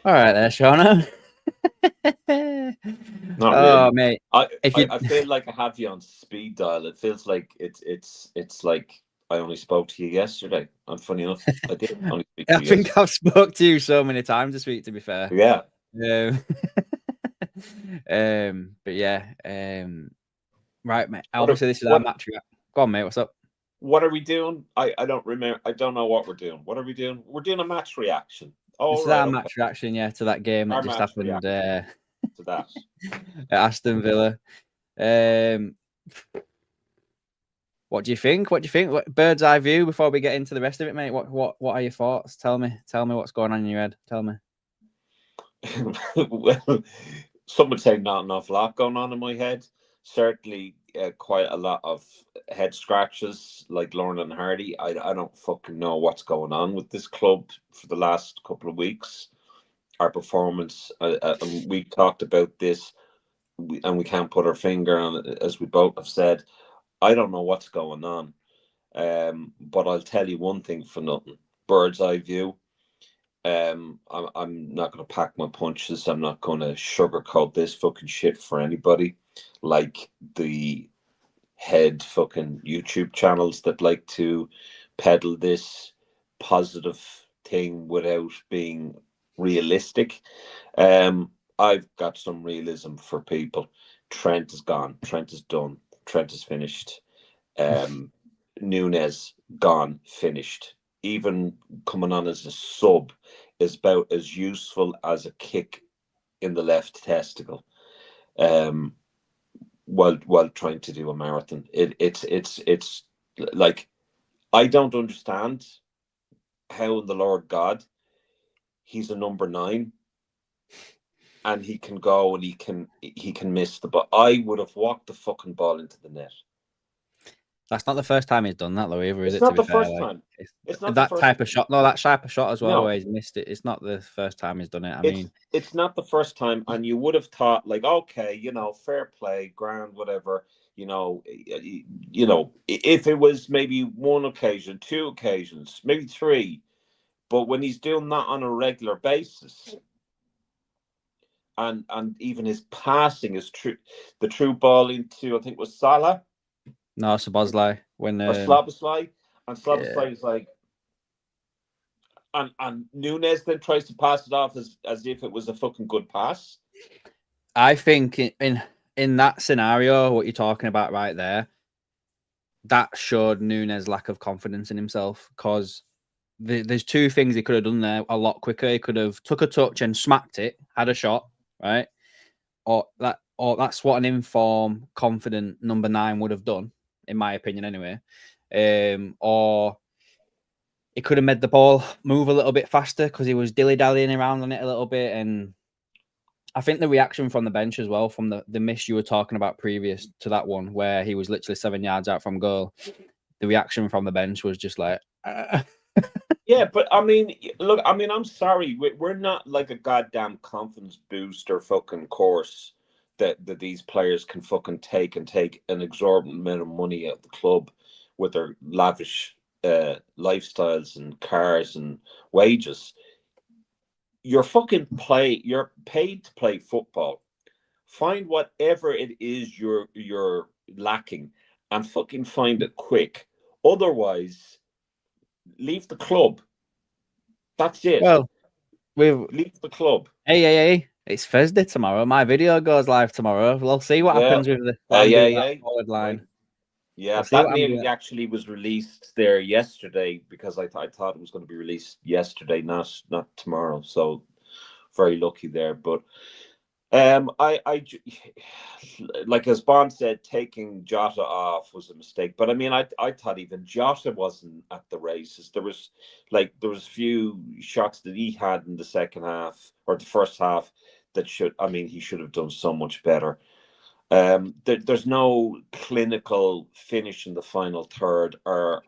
All right there, Seano. Not Oh, really. mate. I, If I you, I feel like I have you on speed dial. It feels like it's like I only spoke to you yesterday. And funny enough, I did only speak I to you think yesterday. I've spoke to you so many times this week. To be fair, Yeah. um, but yeah, right, mate. What are Obviously, this is our what match. Go on, mate. What's up? what are we doing? I don't remember. I don't know what we're doing. What are we doing? We're doing a match reaction. This All is right. our Okay. match reaction, yeah, to that game that Our just match happened reaction to that. at Aston Villa. Um, what do you think? What do you think? What, bird's eye view before we get into the rest of it, mate. What are your thoughts? Tell me what's going on in your head. Tell me. Well, some would say not an awful lot going on in my head. Certainly, quite a lot of head scratches, like Lauren and Hardy. I don't fucking know what's going on with this club for the last couple of weeks. Our performance, and we talked about this, and we can't put our finger on it, as we both have said. I don't know what's going on. But I'll tell you one thing for nothing. Bird's eye view. I'm not going to pack my punches. I'm not going to sugarcoat this fucking shit for anybody, like the head fucking YouTube channels that like to peddle this positive thing without being realistic. I've got some realism for people. Trent is gone. Trent is done. Trent is finished. Um, Nunes gone, finished. Even coming on as a sub is about as useful as a kick in the left testicle. Um, while trying to do a marathon, it's like I don't understand how in the Lord God he's a number 9 and he can go and he can miss the ball. I would have walked the fucking ball into the net. That's not the first time he's done that, though, either, is It's it? To not be the fair, first like time. It's not the that first type of shot, no, that type of shot as well, No, where he's missed it. It's not the first time he's done it. I it's mean, it's not the first time, and you would have thought like, okay, fair play, grand, whatever. If it was maybe one occasion, two occasions, maybe three, but when he's doing that on a regular basis, and even his passing is true, the true ball into I think it was Salah no, Szoboszlai when or Slabbersly, and yeah, Slabbersly is like, and Nunes then tries to pass it off as if it was a fucking good pass. I think in that scenario, what you're talking about right there, that showed Nunes' lack of confidence in himself because there's two things he could have done there a lot quicker. He could have took a touch and smacked it, had a shot, right? Or that's what an informed, confident number 9 would have done, in my opinion, anyway. Or he could have made the ball move a little bit faster because he was dilly dallying around on it a little bit. And I think the reaction from the bench as well, from the miss you were talking about previous to that one, where he was literally 7 yards out from goal, the reaction from the bench was just like, Yeah, but I mean, look, I mean, I'm sorry, we're not like a goddamn confidence booster fucking course that these players can fucking take an exorbitant amount of money out of the club with their lavish lifestyles and cars and wages. You're paid to play football. Find whatever it is you're lacking and fucking find it quick. Otherwise, leave the club. That's it. well, we've Leave the club. hey, it's Thursday tomorrow. My video goes live tomorrow. We'll see what Yeah. happens with what Hey, I'm doing hey, that hey. forward Right. line. Yeah, We'll see that what I'm doing. nearly actually was released there yesterday because I thought it was going to be released yesterday, not tomorrow. So very lucky there. But like as Bond said, taking Jota off was a mistake. But I mean, I thought even Jota wasn't at the races. There was a few shots that he had in the second half or the first half that he should have done so much better. There's no clinical finish in the final third, or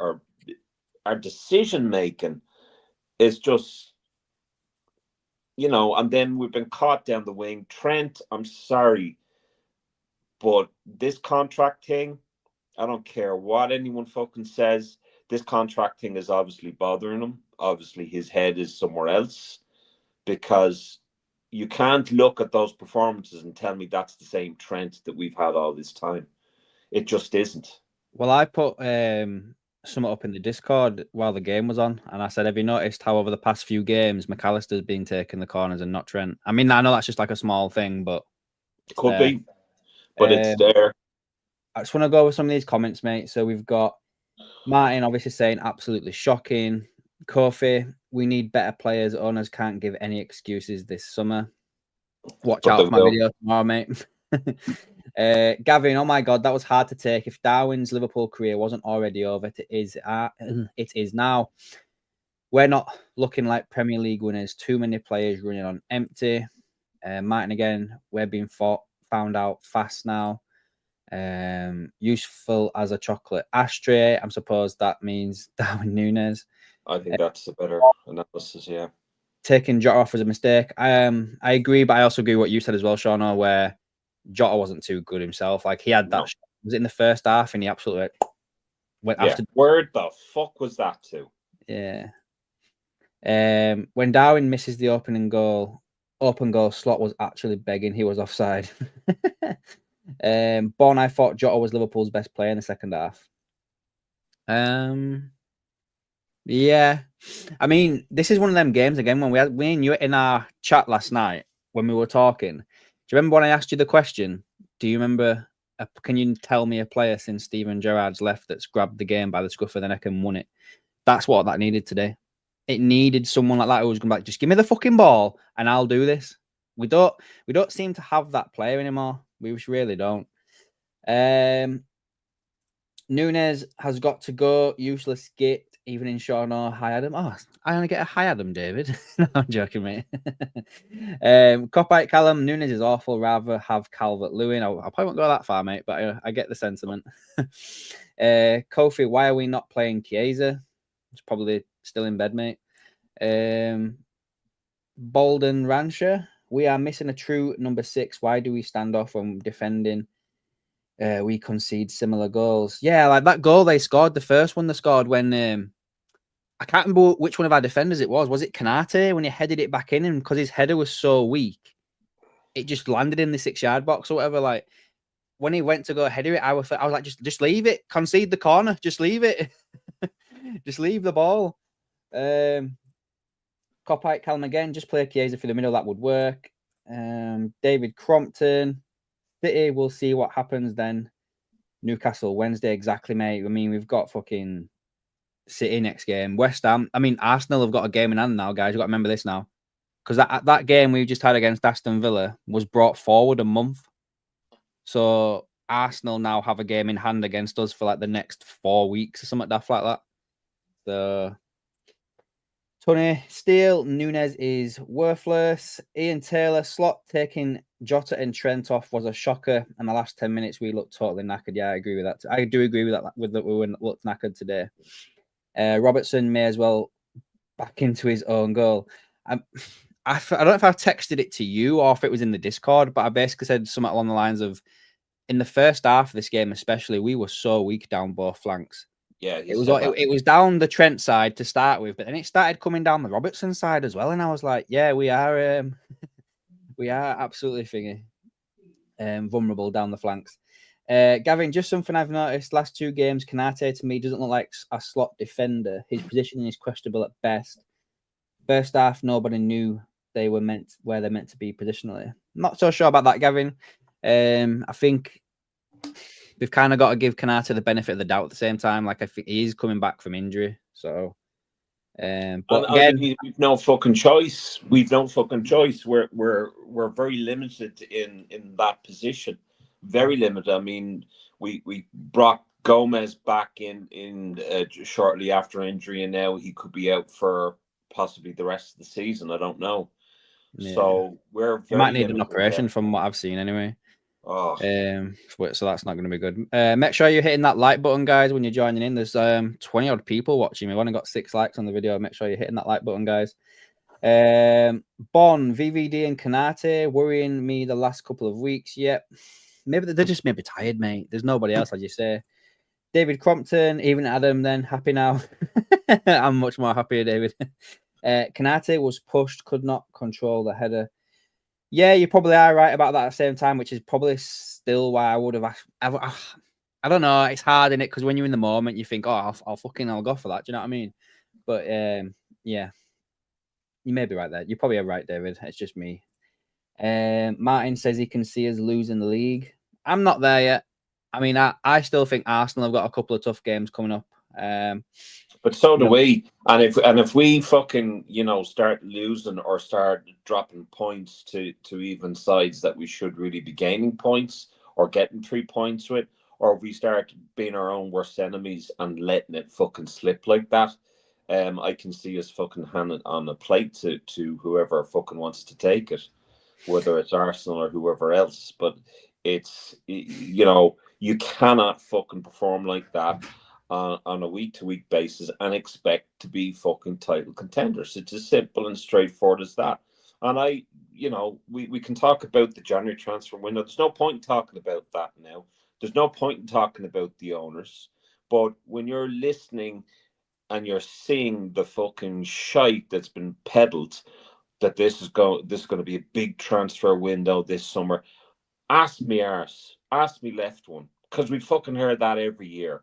our decision making is just, and then we've been caught down the wing. Trent, I'm sorry, but this contract thing, I don't care what anyone fucking says. This contract thing is obviously bothering him. Obviously, his head is somewhere else because you can't look at those performances and tell me that's the same trend that we've had all this time. It just isn't. Well, I put something up in the Discord while the game was on, and I said, have you noticed how over the past few games McAllister's been taking the corners and not Trent? I mean, I know that's just like a small thing, but Could be, but it's there. I just want to go with some of these comments, mate. So we've got Martin obviously saying absolutely shocking. Kofi, we need better players. Owners can't give any excuses this summer. Watch out for my video tomorrow, mate. Gavin, oh my God, that was hard to take. If Darwin's Liverpool career wasn't already over, it is now. We're not looking like Premier League winners. Too many players running on empty. Martin again, we're being found out fast now. Useful as a chocolate ashtray. I'm supposed that means Darwin Núñez. I think that's a better analysis, yeah. Taking Jota off was a mistake. I agree, but I also agree with what you said as well, Seano, where Jota wasn't too good himself. Like he had that shot. Was it in the first half and he absolutely went after. Where the fuck was that to? Yeah. When Darwin misses the open goal, Slot was actually begging he was offside. Bon, I thought Jota was Liverpool's best player in the second half. Yeah. I mean, this is one of them games again when we and you in our chat last night when we were talking. Do you remember when I asked you the question? Do you remember? Can you tell me a player since Steven Gerrard's left that's grabbed the game by the scruff of the neck and won it? That's what that needed today. It needed someone like that who was going to be like, just give me the fucking ball and I'll do this. We don't seem to have that player anymore. We really don't. Núñez has got to go. Useless git. Even in Seano, hi Adam. Oh, I only get a hi Adam, David. No, I'm joking, mate. Copite Callum, Núñez is awful. Rather have Calvert-Lewin. I probably won't go that far, mate, but I get the sentiment. Kofi, why are we not playing Chiesa? It's probably still in bed, mate. Bolden Rancher, we are missing a true number 6. Why do we stand off when defending? We concede similar goals. Yeah, like that goal they scored, the first one they scored when I can't remember which one of our defenders it was. Was it Canate when he headed it back in? And because his header was so weak, it just landed in the 6-yard box or whatever. Like when he went to go header it, I was like, just leave it, concede the corner, just leave it, just leave the ball. Copite Callum again, just play Chiesa through the middle, that would work. David Crompton, City, we'll see what happens then. Newcastle Wednesday, exactly, mate. I mean, we've got fucking City next game. West Ham. I mean, Arsenal have got a game in hand now, guys. You've got to remember this now. Because that game we just had against Aston Villa was brought forward a month. So Arsenal now have a game in hand against us for like the next 4 weeks or something like that. So Tony Steele, Núñez is worthless. Ian Taylor, Slot taking Jota and Trent off was a shocker. And the last 10 minutes we looked totally knackered. Yeah, I agree with that. I do agree with that. With that, we looked knackered today. Robertson may as well back into his own goal. I don't know if I texted it to you or if it was in the Discord, but I basically said something along the lines of, in the first half of this game especially, we were so weak down both flanks. Yeah, it was down the Trent side to start with, but then it started coming down the Robertson side as well, and I was like, yeah, we are we are absolutely vulnerable down the flanks. Gavin, just something I've noticed last 2 games, Canate to me doesn't look like a slot defender. His positioning is questionable at best. First half, nobody knew where they're meant to be positionally. Not so sure about that, Gavin. I think we've kind of got to give Canate the benefit of the doubt at the same time. Like, I think he is coming back from injury, so. But again, we've no fucking choice. We're very limited in that position. Very limited. I mean, we brought Gomez back in shortly after injury, and now he could be out for possibly the rest of the season. I don't know. Yeah. So we're very might need an operation from what I've seen anyway. Oh. So that's not going to be good. Make sure you're hitting that like button, guys, when you're joining in. There's 20 odd people watching. We've only got 6 likes on the video. Make sure you're hitting that like button, guys. Bon, VVD and Canate worrying me the last couple of weeks. Yep. Maybe they're just maybe tired, mate. There's nobody else, as you say. David Crompton, even Adam, then happy now. I'm much more happier, David. Canate was pushed, could not control the header. Yeah, you probably are right about that at the same time, which is probably still why I would have asked. I don't know. It's hard in it because when you're in the moment, you think, "Oh, I'll go for that." Do you know what I mean? But yeah, you may be right there. You probably are right, David. It's just me. Martin says he can see us losing the league. I'm not there yet. I mean, I still think Arsenal have got a couple of tough games coming up. But so You do know, we. And if we fucking start losing or start dropping points to even sides that we should really be gaining points or getting 3 points with, or if we start being our own worst enemies and letting it fucking slip like that, I can see us fucking hand it on a plate to whoever fucking wants to take it, whether it's Arsenal or whoever else. But it's you cannot fucking perform like that on a week-to-week basis and expect to be fucking title contenders. It's as simple and straightforward as that. And we can talk about the January transfer window. There's no point in talking about that now. There's no point in talking about the owners. But when you're listening and you're seeing the fucking shite that's been peddled, that this is going to be a big transfer window this summer, ask me arse, ask me left one, because we fucking heard that every year,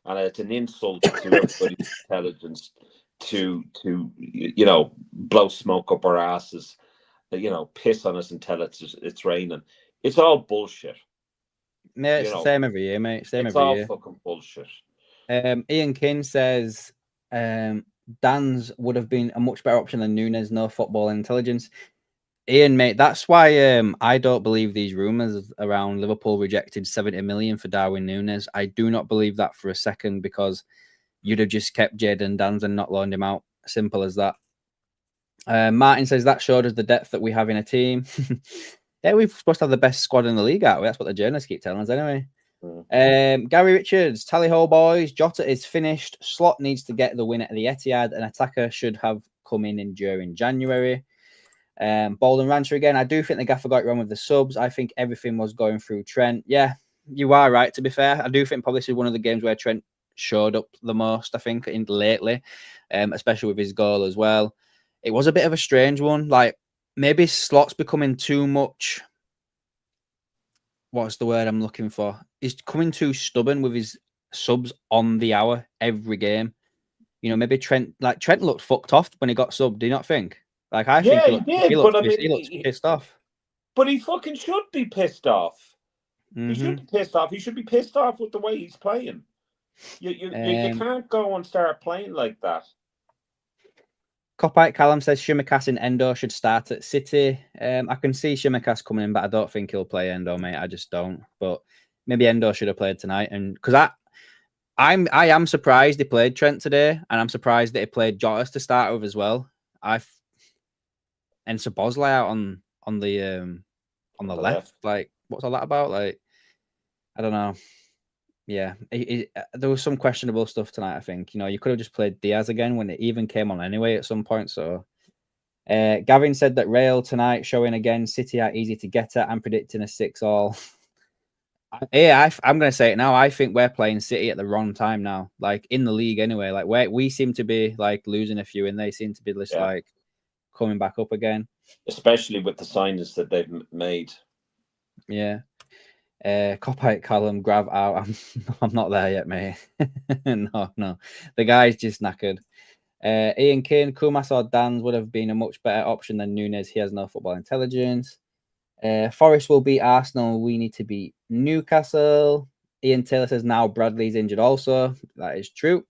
and it's an insult to everybody's intelligence to blow smoke up our asses, piss on us and tell us it's raining. It's all bullshit. yeah, it's the same every year, mate. Same It's every all year. fucking bullshit. Ian King says Dan's would have been a much better option than Nunes. No football intelligence. Ian, mate, that's why I don't believe these rumours around Liverpool rejected 70 million for Darwin Nunes. I do not believe that for a second, because you'd have just kept Jadon Danns and not loaned him out. Simple as that. Martin says that showed us the depth that we have in a team. Yeah, we're supposed to have the best squad in the league, aren't we? That's what the journalists keep telling us anyway. Gary Richards, tally ho, boys. Jota is finished. Slot needs to get the win at the Etihad. An attacker should have come in during January. Bolden Rancher again. I do think the gaffer got it wrong with the subs. I think everything was going through Trent. Yeah, you are right, to be fair. I do think probably this is one of the games where Trent showed up the most, I think, lately, especially with his goal as well. It was a bit of a strange one. Like, maybe Slot's becoming too much. What's the word I'm looking for? He's coming too stubborn with his subs on the hour every game. Maybe Trent looked fucked off when he got subbed. Do you not think? Like, I think Yeah, he did, but I mean, he looks pissed off. but he fucking should be pissed off. He should Mm-hmm. be pissed off. He should be pissed off with the way he's playing. You can't go and start playing like that. Copite Callum says Shimikas and Endo should start at City. I can see Shimikas coming in, but I don't think he'll play Endo, mate. I just don't. But maybe Endo should have played tonight, and because I am surprised he played Trent today, and I'm surprised that he played Jota to start with as well. And Szoboszlai out on the left. Like, what's all that about? Like, I don't know. Yeah, there was some questionable stuff tonight, I think. You could have just played Diaz again when it even came on anyway at some point. So, Gavin said that Rail tonight showing again. City are easy to get at. I'm predicting a 6-all. Yeah, I'm going to say it now. I think we're playing City at the wrong time now, like in the league anyway. Like, we seem to be like losing a few, and they seem to be just like coming back up again. Especially with the signings that they've made. Yeah. Copite Callum, grab out. I'm not there yet, mate. No. The guy's just knackered. Ian Kane, Kumas or Dan's would have been a much better option than Nunes. He has no football intelligence. Forest will beat Arsenal. We need to beat Newcastle. Ian Taylor says now Bradley's injured also. That is true.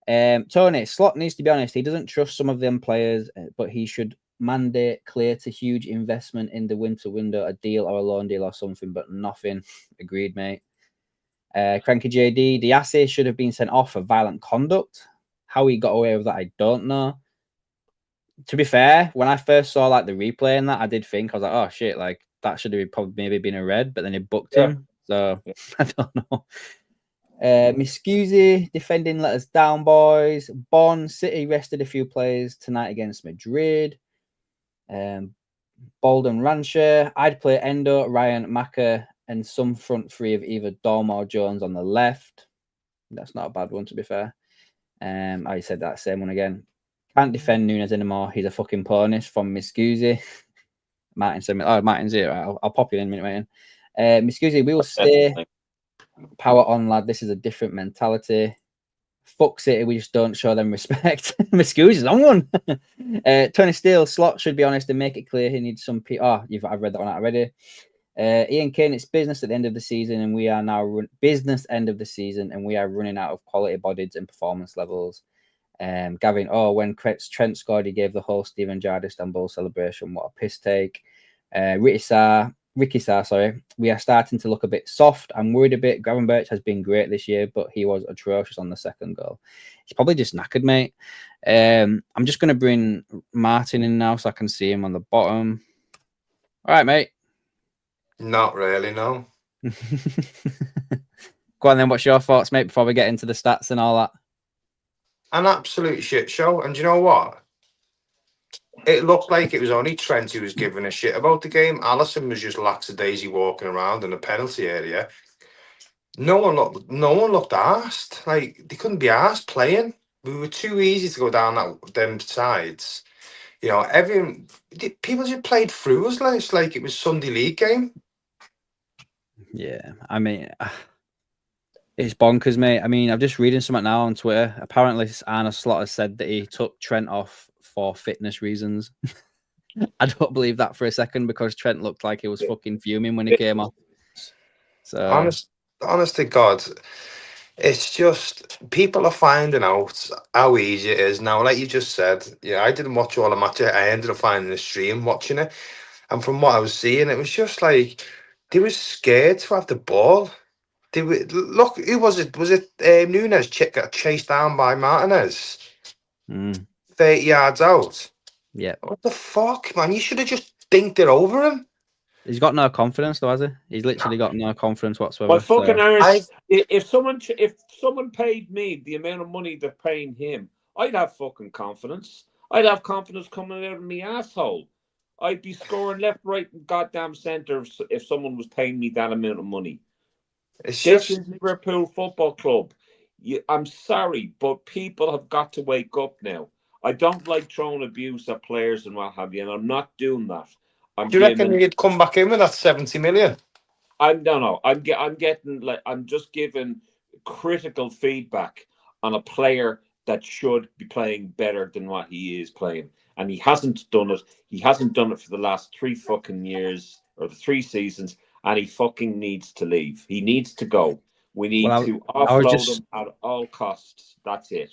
Tony, Slot needs to be honest. He doesn't trust some of them players, but he should mandate clear to huge investment in the winter window, a deal or a loan deal or something, but nothing. Agreed, mate. Cranky JD, Diassi should have been sent off for violent conduct. How he got away with that, I don't know. To be fair, when I first saw like the replay and that, I did think, I was like, oh shit, like that should have probably maybe been a red, but then he booked him. So I don't know. Miscusi defending let us down, boys. Bon City rested a few players tonight against Madrid. Bolden Rancher. I'd play Endo, Ryan, Maka, and some front three of either Dom or Jones on the left. That's not a bad one, to be fair. I said that same one again. Can't defend Nunes anymore. He's a fucking pornish from Miscusi. Martin said, "Oh, Martin's here. I'll pop you in a minute, mate." Miscusi, we will stay. Power on, lad. This is a different mentality. Fuck City, we just don't show them respect. Miscusi's on one. Tony Steele, Slot should be honest and make it clear he needs some. I've read that one out already. Ian Kane, it's business at the end of the season, and we are now business end of the season, and we are running out of quality bodies and performance levels. Gavin, when Trent scored, he gave the whole Steven Gerrard Istanbul celebration. What a piss take. Ricky Sarr, sorry. We are starting to look a bit soft. I'm worried a bit. Gravenberch has been great this year, but he was atrocious on the second goal. He's probably just knackered, mate. I'm just going to bring Martin in now so I can see him on the bottom. All right, mate. Not really, no. Go on then, what's your thoughts, mate, before we get into the stats and all that? An absolute shit show. And do you know what? It looked like it was only Trent who was giving a shit about the game. Alisson was just lackadaisy walking around in the penalty area. No one looked arsed. Like, they couldn't be arsed playing. We were too easy to go down them sides. You know, people just played through us like it was Sunday League game. Yeah, I mean, it's bonkers, mate. I mean, I'm just reading something now on Twitter. Apparently, Arne Slot has said that he took Trent off for fitness reasons. I don't believe that for a second because Trent looked like he was fucking fuming when he came off. So, honest to God, it's just people are finding out how easy it is now. Like you just said, yeah, I didn't watch all the match. I ended up finding the stream watching it, and from what I was seeing, it was just like they were scared to have the ball. They were, look, who was it? Was it Nunes got chased down by Martinez 30 yards out? Yeah. What the fuck, man? You should have just dinked it over him. He's got no confidence, though, has he? He's literally got no confidence whatsoever. My fucking arse. If someone paid me the amount of money they're paying him, I'd have fucking confidence. I'd have confidence coming out of my asshole. I'd be scoring left, right, and goddamn centre if someone was paying me that amount of money. This is Liverpool Football Club. I'm sorry, but people have got to wake up now. I don't like throwing abuse at players and what have you, and I'm not doing that. Do you reckon you'd come back in with that 70 million? I'm just giving critical feedback on a player that should be playing better than what he is playing, and he hasn't done it. He hasn't done it for the last 3 fucking years or the 3 seasons, and he fucking needs to leave. He needs to go. We need to offload him at all costs. That's it.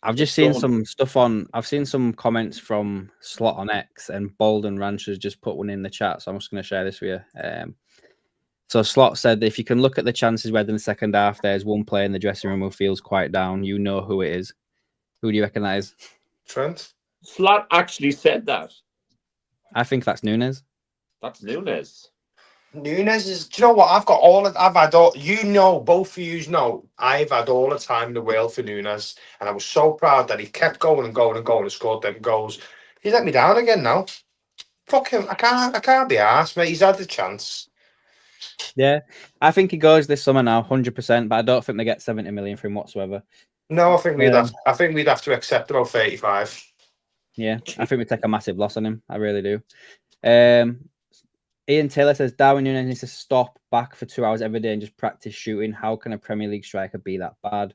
I've just seen some stuff I've seen some comments from Slot on X, and Bolden Ranch has just put one in the chat, so I'm just going to share this with you. So Slot said, if you can look at the chances read in the second half, there's one player in the dressing room who feels quite down. You know who it is. Who do you reckon that is? Trent. Slot actually said that. I think that's Nunes. That's Nunes. Nunes is. Do you know what? Both of you know, I've had all the time in the world for Nunes, and I was so proud that he kept going and going and going and scored them goals. He's let me down again now. Fuck him. I can't be arsed, mate. He's had the chance. Yeah, I think he goes this summer now, 100%. But I don't think they get 70 million for him whatsoever. No, I think we'd have to accept about 35. Yeah, I think we take a massive loss on him. I really do. Ian Taylor says Darwin Nunes needs to stop back for 2 hours every day and just practice shooting. How can a Premier League striker be that bad?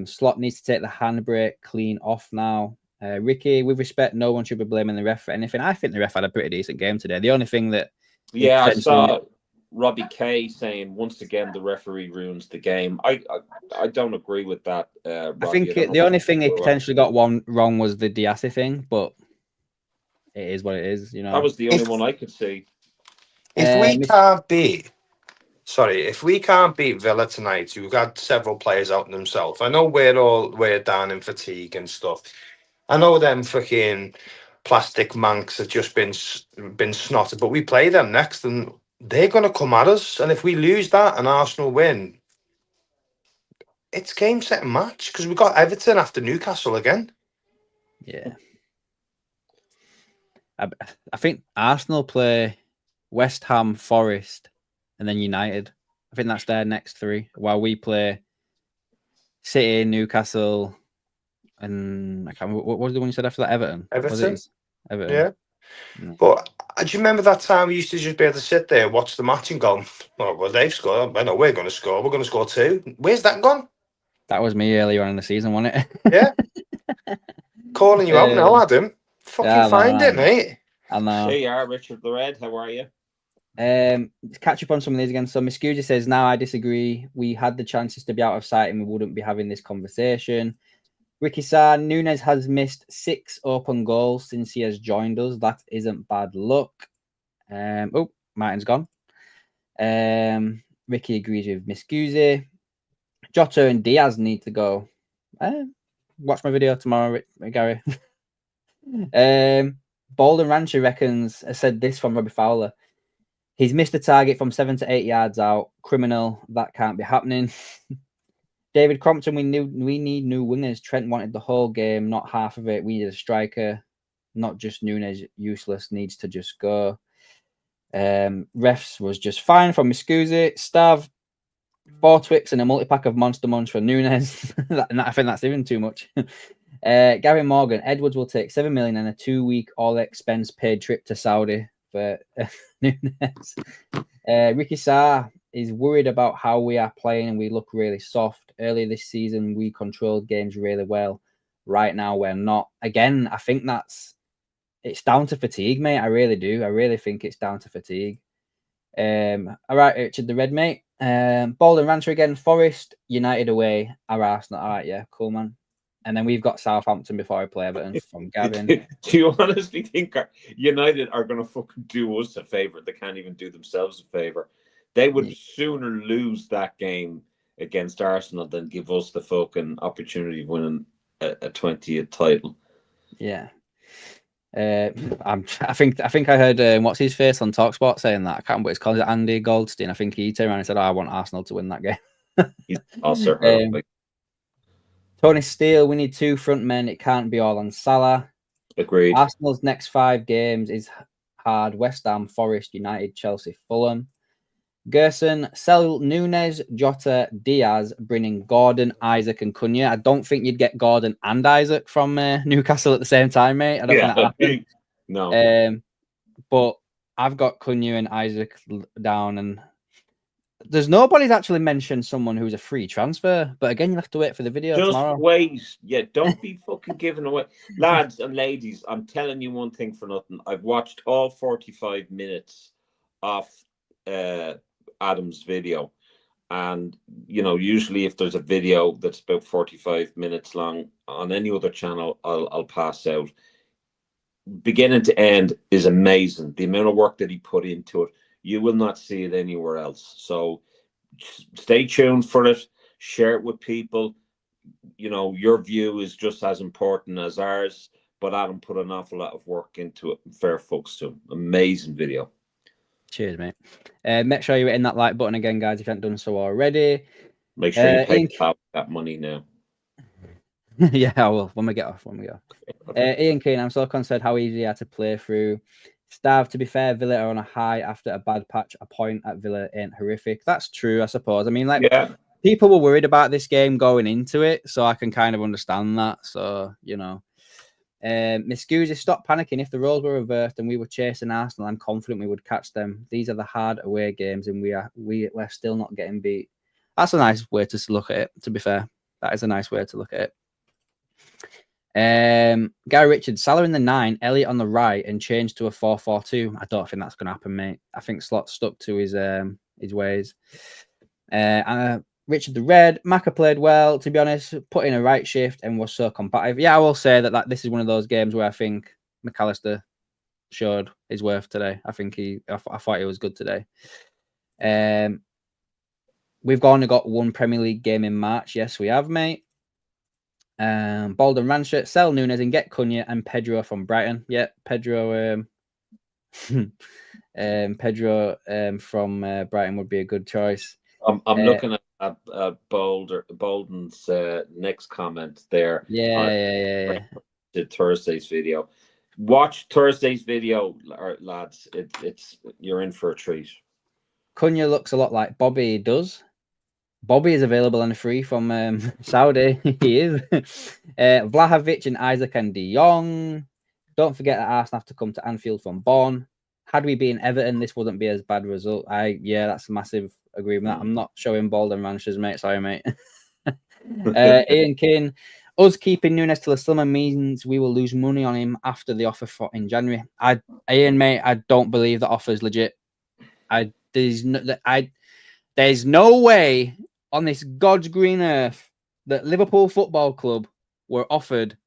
Slot needs to take the handbrake clean off now. Ricky, with respect, no one should be blaming the ref for anything. I think the ref had a pretty decent game today. The only thing that... Yeah, I saw Robbie Kay saying, once again, the referee ruins the game. I don't agree with that, Robbie. I think the only thing they potentially got one wrong was the Diassi thing, but it is what it is, you know. That was the only one I could see. If we can't beat Villa tonight, we've got several players out themselves. I know we're down in fatigue and stuff. I know them fucking plastic mancs have just been snotted, but we play them next, and they're going to come at us. And if we lose that and Arsenal win, it's game, set, and match, because we've got Everton after Newcastle again. Yeah. I think Arsenal play West Ham, Forest, and then United. I think that's their next 3. While we play City, Newcastle, and I can't remember, what was the one you said after that? Everton. Everton. Everton. Yeah. But Do you remember that time we used to just be able to sit there, watch the match, and go, "Oh, well, they've scored. I know we're going to score. We're going to score 2. Where's that gone?" That was me earlier on in the season, wasn't it? Yeah. Calling you out now, Adam. Fucking yeah, find it, mate. I know. There you are, Richard the Red. How are you? Catch up on some of these again. So Miscusi says, "Now I disagree. We had the chances to be out of sight and we wouldn't be having this conversation." Ricky Sarr, Nunes has missed 6 open goals since he has joined us. That isn't bad luck. Oh, Martin's gone. Ricky agrees with Miscusi. Jota and Diaz need to go. Watch my video tomorrow, Gary. Bolden Rancher reckons, I said this from Robbie Fowler. He's missed the target from 7 to 8 yards out. Criminal. That can't be happening. David Crompton, we need new wingers. Trent wanted the whole game, not half of it. We need a striker, not just Nunes. Useless, needs to just go. Refs was just fine from Miscusi. Stav, 4 Twix and a multi-pack of Monster Munch for Nunes. I think that's even too much. Gary Morgan, Edwards will take 7 million and a 2-week all-expense paid trip to Saudi for Nunes. Ricky Sarr is worried about how we are playing and we look really soft. Earlier this season, we controlled games really well. Right now, we're not. Again, I think it's down to fatigue, mate. I really do. I really think it's down to fatigue. All right, Richard the Red, mate. Bolden Rancher again. Forest United away. Our Arsenal. All right, yeah, cool, man. And then we've got Southampton before I play Everton from Gavin. Do you honestly think United are going to fucking do us a favour? They can't even do themselves a favour. They would sooner lose that game against Arsenal than give us the fucking opportunity of winning a 20th title. Yeah. I think I heard what's his face on TalkSport saying that. I can't remember what it's called. Andy Goldstein. I think he turned around and said, "I want Arsenal to win that game." He's also Tony Steele, we need 2 front men. It can't be all on Salah. Agreed. Arsenal's next 5 games is hard. West Ham, Forest, United, Chelsea, Fulham. Gerson, sell Nunes, Jota, Diaz, bring in Gordon, Isaac, and Cunha. I don't think you'd get Gordon and Isaac from Newcastle at the same time, mate. I don't think that happened. No. But I've got Cunha and Isaac down, and there's nobody's actually mentioned someone who's a free transfer. But again, you'll have to wait for the video tomorrow. Just wait. Yeah, don't be fucking giving away. Lads and ladies, I'm telling you one thing for nothing. I've watched all 45 minutes of Adam's video, and usually if there's a video that's about 45 minutes long on any other channel, I'll pass out. Beginning to end is amazing. The amount of work that he put into it, you will not see it anywhere else. So stay tuned for it. Share it with people. Your view is just as important as ours, but Adam put an awful lot of work into it. Fair folks to him. Amazing video. Cheers, mate. Make sure you're hitting that like button again, guys, if you haven't done so already. Make sure you pay that money now. Yeah, I will. When we get off. Ian Keane, I'm so concerned how easy they are to play through. Stav, to be fair, Villa are on a high after a bad patch. A point at Villa ain't horrific. That's true, I suppose. I mean, people were worried about this game going into it, so I can kind of understand that. So, Miscusi, stop panicking. If the roles were reversed and we were chasing Arsenal, I'm confident we would catch them. These are the hard away games, and we're still not getting beat. That's a nice way to look at it. To be fair, that is a nice way to look at it. Gary Richards, Salah in the 9, Elliott on the right, and change to a 4-4-2. I don't think that's going to happen, mate. I think Slot stuck to his ways. Richard the Red, Maka played well, to be honest, put in a right shift and was so competitive. Yeah, I will say that this is one of those games where I think McAllister showed his worth today. I thought he was good today. We've only got 1 Premier League game in March. Yes, we have, mate. Bolden Rancher, sell Nunes and get Cunha and Pedro from Brighton. Yeah, Pedro from Brighton would be a good choice. I'm looking at Bolden's next comment there. Yeah. Thursday's video. Watch Thursday's video, lads. It's you're in for a treat. Cunha looks a lot like Bobby does. Bobby is available and free from Saudi. He is. Vlahovic and Isaac and De Jong. Don't forget that Arsenal have to come to Anfield from Bonn. had we been Everton, this wouldn't be as bad a result. That's a massive agreement. I'm not showing Bolden Ranchers, mate. Sorry, mate. Ian King, us keeping Nunes till the summer means we will lose money on him after the offer in January. Ian, mate, I don't believe the offer's legit. There's no way on this God's green earth that Liverpool Football Club were offered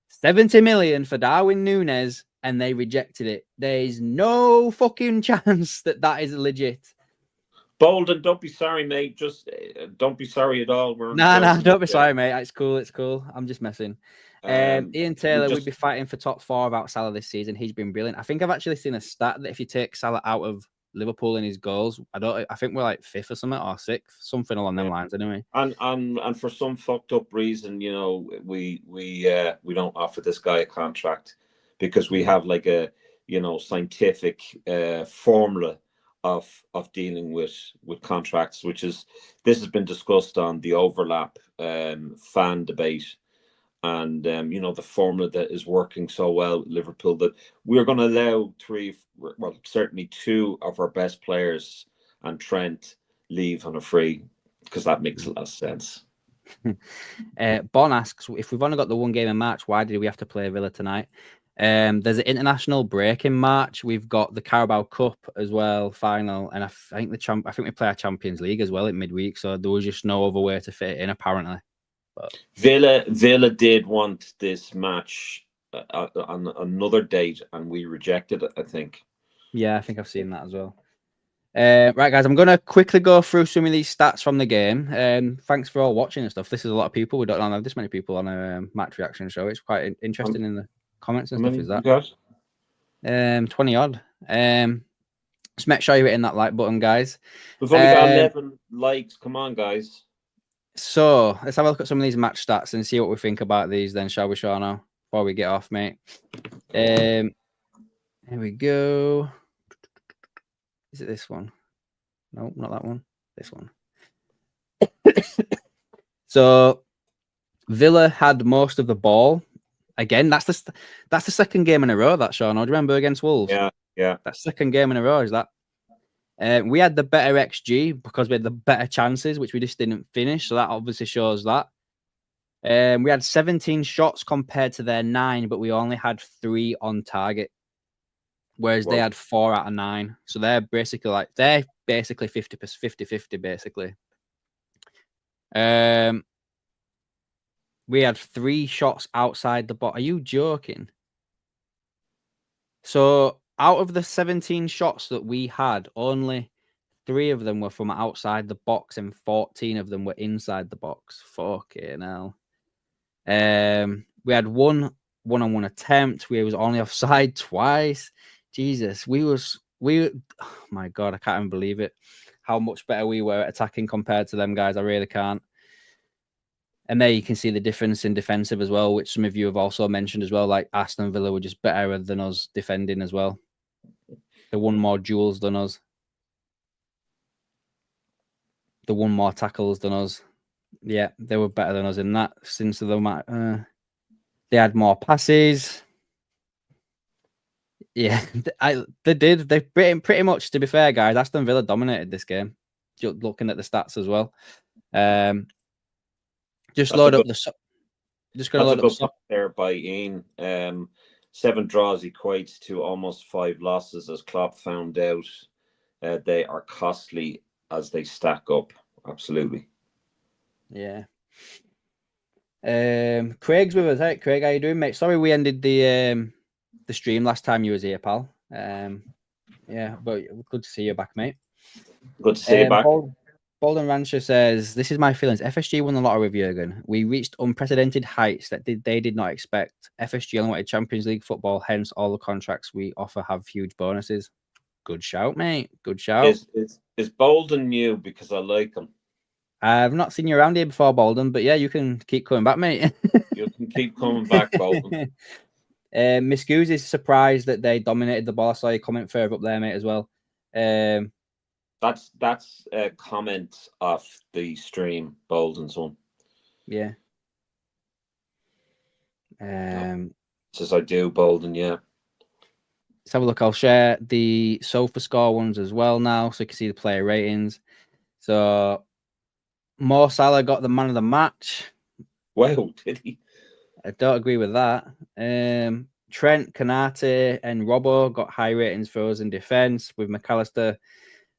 70 million for Darwin Nunes and they rejected it. There's no fucking chance that is legit. Bolden, don't be sorry, mate. Just don't be sorry at all. Don't be sorry, mate. It's cool. I'm just messing. Ian Taylor would be fighting for top 4 without Salah this season. He's been brilliant. I think I've actually seen a stat that if you take Salah out of Liverpool in his goals, I think we're like 5th or something, or 6th, something along them lines. Anyway, and for some fucked up reason, we don't offer this guy a contract because we have like a scientific formula of dealing with contracts, this has been discussed on the overlap fan debate, and the formula that is working so well at Liverpool that we're going to allow certainly 2 of our best players and Trent leave on a free, because that makes a lot of sense. Bon asks, if we've only got the one game in March, why did we have to play Villa tonight? There's an international break in March. We've got the Carabao Cup as well, final, and I think we play our Champions League as well in midweek. So there was just no other way to fit it in, apparently. But Villa did want this match on another date, and we rejected it, I think. Yeah, I think I've seen that as well. Right, guys, I'm going to quickly go through some of these stats from the game. Thanks for all watching and stuff. This is a lot of people. We don't have this many people on a match reaction show. It's quite interesting in the comments and stuff. Is that 20 odd? Just make sure you're hitting that like button, guys. We've only got 11 likes. Come on, guys. So let's have a look at some of these match stats and see what we think about these. Then, shall we, Seano? Before we get off, mate. Here we go. Is it this one? No, not that one. This one. So Villa had most of the ball. Again, that's the second game in a row. That, Sean. Do you remember against Wolves? Yeah. That second game in a row is that. We had the better XG because we had the better chances, which we just didn't finish. So that obviously shows that. We had 17 shots compared to their 9, but we only had 3 on target. Whereas they had 4 out of 9. So they're basically 50-50, basically. We had 3 shots outside the box. Are you joking? So out of the 17 shots that we had, only 3 of them were from outside the box and 14 of them were inside the box. Fucking hell. We had one one-on-one attempt. We was only offside twice. Jesus, oh my God, I can't even believe it. How much better we were at attacking compared to them guys. I really can't. And there you can see the difference in defensive as well, which some of you have also mentioned as well. Like Aston Villa were just better than us defending as well. They won more duels than us. They won more tackles than us. Yeah, they were better than us in that. Since they had more passes. Yeah, they did. They pretty much, to be fair, guys, Aston Villa dominated this game. Just looking at the stats as well. Just load up the. Just gonna load up the there by Ian. 7 draws equates to almost 5 losses, as Klopp found out. They are costly as they stack up. Absolutely. Yeah. Craig's with us. Hey, Craig, how you doing, mate? Sorry we ended the stream last time you was here, pal. Yeah, but good to see you back, mate. Good to see you back. Bolden Rancher says, this is my feelings. FSG won the lottery with Jurgen. We reached unprecedented heights that they did not expect. FSG only wanted Champions League football, hence all the contracts we offer have huge bonuses. Good shout, mate. Good shout. Is Bolden new? Because I like him. I've not seen you around here before, Bolden, but yeah, you can keep coming back, mate. You can keep coming back, Bolden. Miss Goose is surprised that they dominated the ball. I saw your comment further up there, mate, as well. That's a comment off the stream, Bolden's one. Yeah. Says I do, Bolden, yeah. Let's have a look. I'll share the SofaScore ones as well now, so you can see the player ratings. So Mo Salah got the man of the match. Wow, did he? I don't agree with that. Trent, Kanate, and Robbo got high ratings for us in defence with McAllister.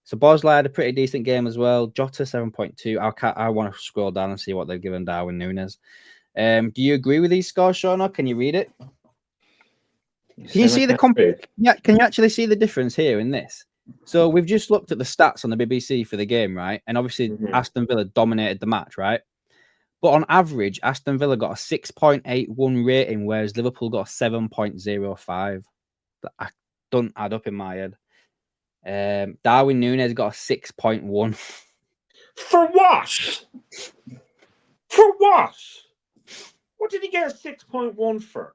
So Bosley had a pretty decent game as well. Jota 7.2. I want to scroll down and see what they've given Darwin Núñez. Do you agree with these scores, Sean, or can you read it? Can you see the yeah? Can you actually see the difference here in this? So we've just looked at the stats on the BBC for the game, right? And obviously Aston Villa dominated the match, right? But on average, Aston Villa got a 6.81 rating, whereas Liverpool got a 7.05. That don't add up in my head. Darwin Núñez got a 6.1. For what? For what? What did he get a 6.1 for?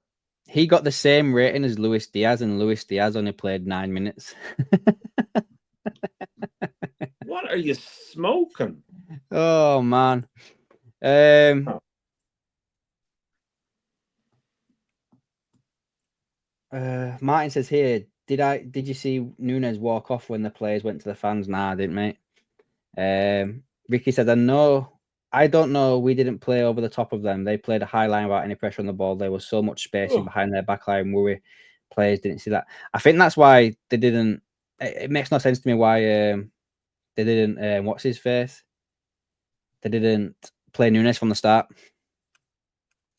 He got the same rating as Luis Diaz, and Luis Diaz only played 9 minutes. What are you smoking? Oh man. Martin says here, did you see Núñez walk off when the players went to the fans? Nah, I didn't, mate. Ricky said, I don't know. We didn't play over the top of them. They played a high line without any pressure on the ball. There was so much spacing behind their back line. Worry players didn't see that. I think that's why they didn't. It makes no sense to me why they didn't. What's his face? They didn't play Núñez from the start.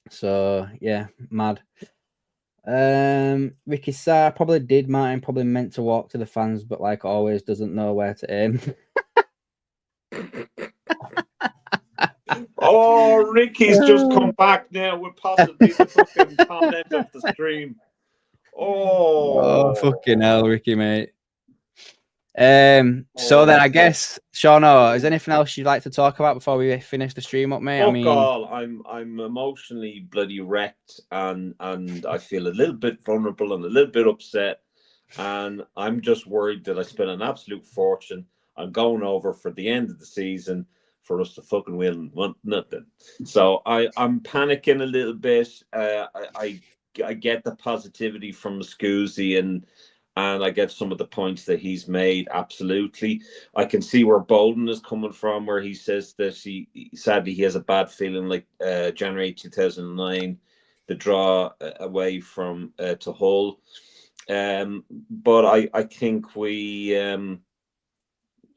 So yeah, mad. Ricky Sarr probably did. Martin probably meant to walk to the fans, but like always, doesn't know where to aim. Oh, Ricky's just come back now with possibly the fucking comment of the stream. Oh, fucking hell, Ricky, mate. So then I guess, Seano, is there anything else you'd like to talk about before we finish the stream up, mate? I'm emotionally bloody wrecked, and I feel a little bit vulnerable and a little bit upset, and I'm just worried that I spent an absolute fortune. I'm going over for the end of the season for us to fucking win nothing. So I'm panicking a little bit. I get the positivity from Scusi and I get some of the points that he's made. Absolutely. I can see where Bolden is coming from, where he says that sadly he has a bad feeling like January 2009, the draw away from to Hull. But I think we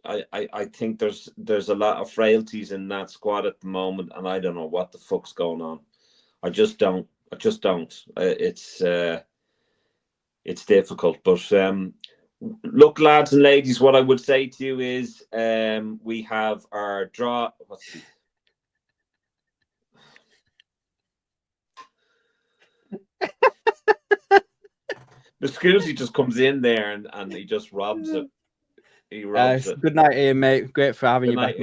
I think there's a lot of frailties in that squad at the moment, and I don't know what the fuck's going on. I just don't. It's difficult, but look, lads and ladies, what I would say to you is we have our draw. The Scusi just comes in there and he just robs it. He robs it. Good night, Ian, mate. Great for having you back.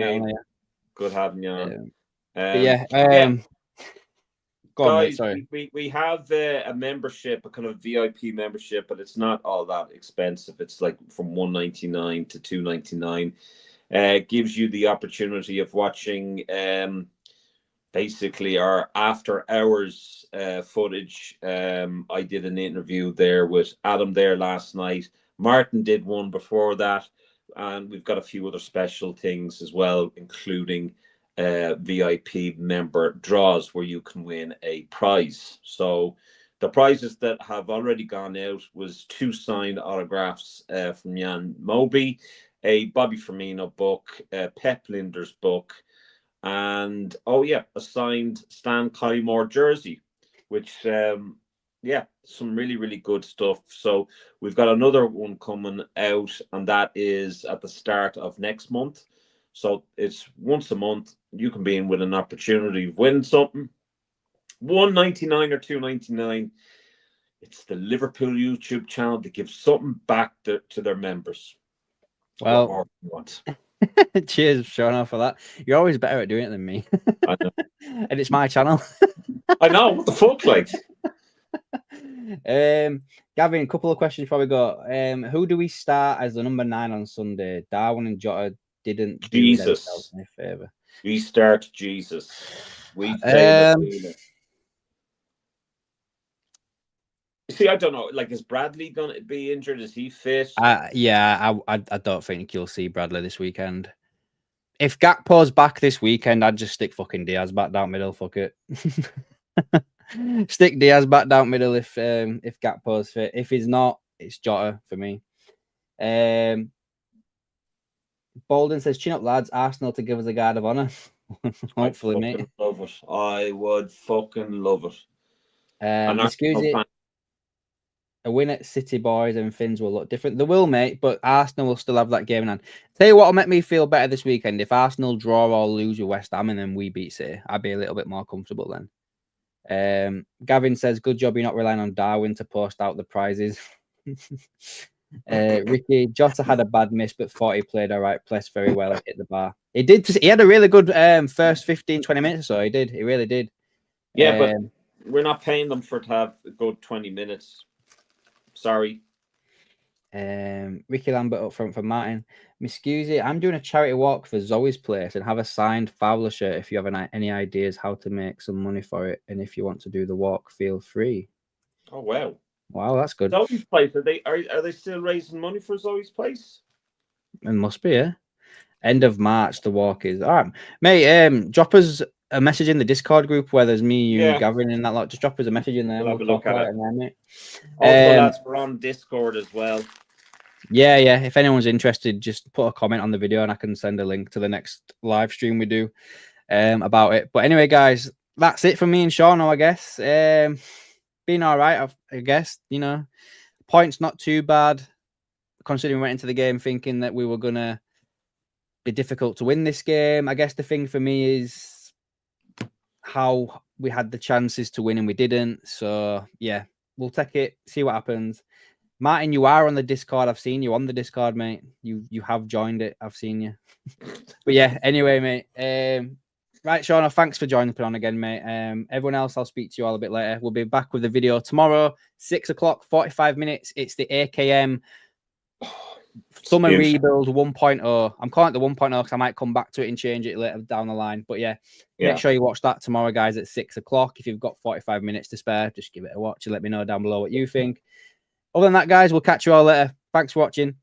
Good having you on. Go on, mate. Sorry. We have a membership, a kind of VIP membership, but it's not all that expensive. It's like from $1.99 to $2.99. Gives you the opportunity of watching basically our after hours footage. I did an interview there with Adam there last night. Martin did one before that, and we've got a few other special things as well, including VIP member draws where you can win a prize. So the prizes that have already gone out was 2 signed autographs from Jan Moby, a Bobby Firmino book, Pep Linder's book, and a signed Stan Collymore jersey, which some really, really good stuff. So we've got another one coming out, and that is at the start of next month. So it's once a month. You can be in with an opportunity of winning something. $1.99 or $2.99. It's the Liverpool YouTube channel that gives something back to their members. Well, cheers, Sean, for that. You're always better at doing it than me. I know. And it's my channel. I know. What the fuck, like? Gavin, a couple of questions before we go. Who do we start as the number 9 on Sunday? Darwin and Jota didn't do themselves any favour. We start Jesus. We See, I don't know. Like, is Bradley going to be injured? Is he fit? Yeah, I don't think you'll see Bradley this weekend. If Gakpo's back this weekend, I'd just stick fucking Diaz back down middle. Fuck it. Stick Diaz back down middle if Gakpo's fit. If he's not, it's Jota for me. Bolden says, "Chin up, lads. Arsenal to give us a guard of honour." Hopefully, mate. Love it. I would fucking love it. Excuse me. A win at City boys and Finns will look different. They will, mate, but Arsenal will still have that game in hand. Tell you what will make me feel better this weekend. If Arsenal draw or lose with West Ham and then we beat City, I'd be a little bit more comfortable then. Gavin says, "Good job you're not relying on Darwin to post out the prizes." Ricky, Jota had a bad miss, but thought he played all right, placed very well and hit the bar. He did. He had a really good first 15, 20 minutes or so. He did. He really did. Yeah, but we're not paying them for to have a good 20 minutes. Sorry. Ricky Lambert up front for Martin. Miscusi, I'm doing a charity walk for Zoe's place and have a signed Fowler shirt if you have any ideas how to make some money for it. And if you want to do the walk, feel free. Oh, wow. Wow, that's good. Zoe's place, are they still raising money for Zoe's place? It must be, yeah. End of March, the walk is. All right, mate, drop us a message in the Discord group where there's me, you, Gavin, and that lot. Just drop us a message in there. We'll have a look at it. There, mate. Also, lads, we're on Discord as well. Yeah. If anyone's interested, just put a comment on the video and I can send a link to the next live stream we do about it. But anyway, guys, that's it from me and Seano, I guess. Been all right, I guess. You know, points not too bad, considering we went into the game thinking that we were going to be difficult to win this game. I guess the thing for me is how we had the chances to win and we didn't. So, yeah, we'll take it, see what happens. Martin, you are on the Discord. I've seen you on the Discord, mate. You have joined it. I've seen you. But yeah, anyway, mate. Right, Seano, thanks for joining on again, mate. Everyone else, I'll speak to you all a bit later. We'll be back with the video tomorrow, 6 o'clock, 45 minutes. It's the AKM Summer Rebuild 1.0. I'm calling it the 1.0 because I might come back to it and change it later down the line. But yeah, make sure you watch that tomorrow, guys, at 6 o'clock. If you've got 45 minutes to spare, just give it a watch and let me know down below what you think. Other than that, guys, we'll catch you all later. Thanks for watching.